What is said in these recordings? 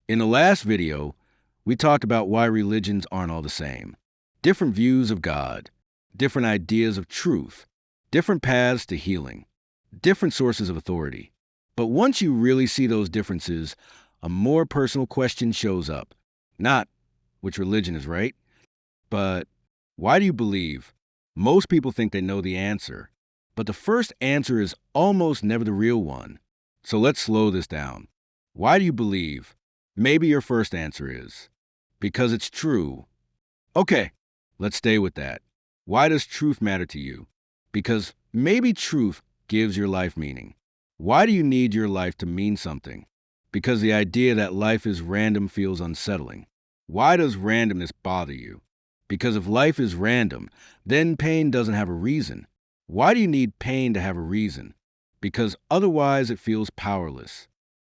In the last video, we talked about why religions aren't all the same. Different views of God, different ideas of truth, different paths to healing, different sources of authority. But once you really see those differences, a more personal question shows up. Not which religion is right, but why do you believe? Most people think they know the answer, but the first answer is almost never the real one. So let's slow this down. Why do you believe? Maybe your first answer is because it's true. Okay, let's stay with that. Why does truth matter to you? Because maybe truth gives your life meaning. Why do you need your life to mean something? Because the idea that life is random feels unsettling. Why does randomness bother you? Because if life is random, then pain doesn't have a reason. Why do you need pain to have a reason? Because otherwise it feels powerless,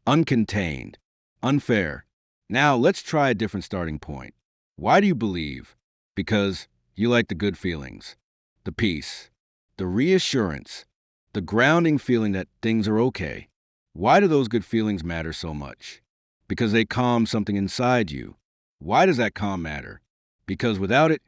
uncontained, unfair. Now let's try a different starting point. Why do you believe? Because you like the good feelings, the peace, the reassurance, the grounding feeling that things are okay. Why do those good feelings matter so much? Because they calm something inside you. Why does that calm matter? Because without it,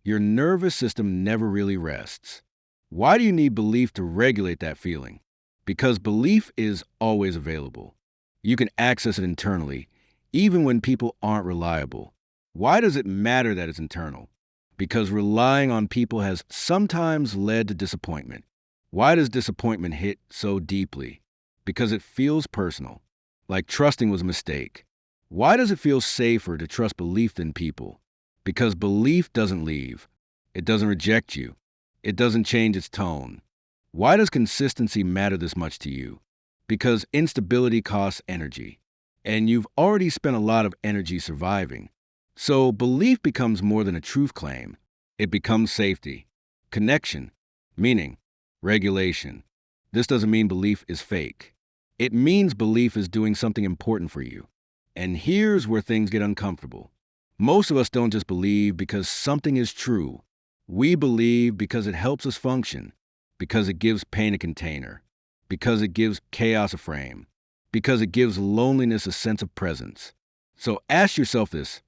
your nervous system never really rests. Why do you need belief to regulate that feeling? Because belief is always available. You can access it internally, even when people aren't reliable. Why does it matter that it's internal? Because relying on people has sometimes led to disappointment. Why does disappointment hit so deeply? Because it feels personal, like trusting was a mistake. Why does it feel safer to trust belief than people? Because belief doesn't leave. It doesn't reject you. It doesn't change its tone. Why does consistency matter this much to you? Because instability costs energy, and you've already spent a lot of energy surviving. So belief becomes more than a truth claim. It becomes safety, connection, meaning, regulation. This doesn't mean belief is fake. It means belief is doing something important for you. And here's where things get uncomfortable. Most of us don't just believe because something is true. We believe because it helps us function, because it gives pain a container, because it gives chaos a frame, because it gives loneliness a sense of presence. So ask yourself this,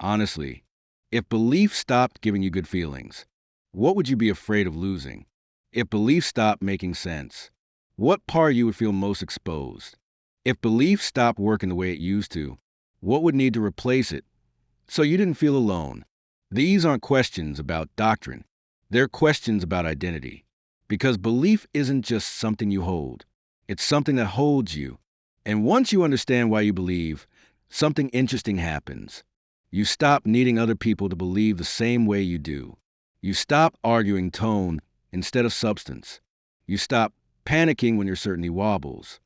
honestly. If belief stopped giving you good feelings, what would you be afraid of losing? If belief stopped making sense, what part of you would feel most exposed? If belief stopped working the way it used to, what would need to replace it? So you didn't feel alone. These aren't questions about doctrine. They're questions about identity. Because belief isn't just something you hold. It's something that holds you. And once you understand why you believe, something interesting happens. You stop needing other people to believe the same way you do. You stop arguing tone instead of substance. You stop panicking when your certainty wobbles.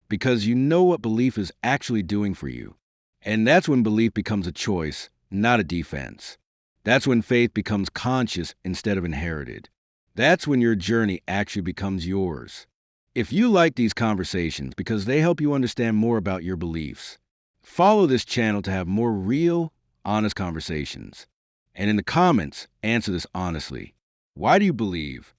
Because you know what belief is actually doing for you. And that's when belief becomes a choice, not a defense. That's when faith becomes conscious instead of inherited. That's when your journey actually becomes yours. If you like these conversations because they help you understand more about your beliefs, follow this channel to have more real, honest conversations. And in the comments, answer this honestly. Why do you believe?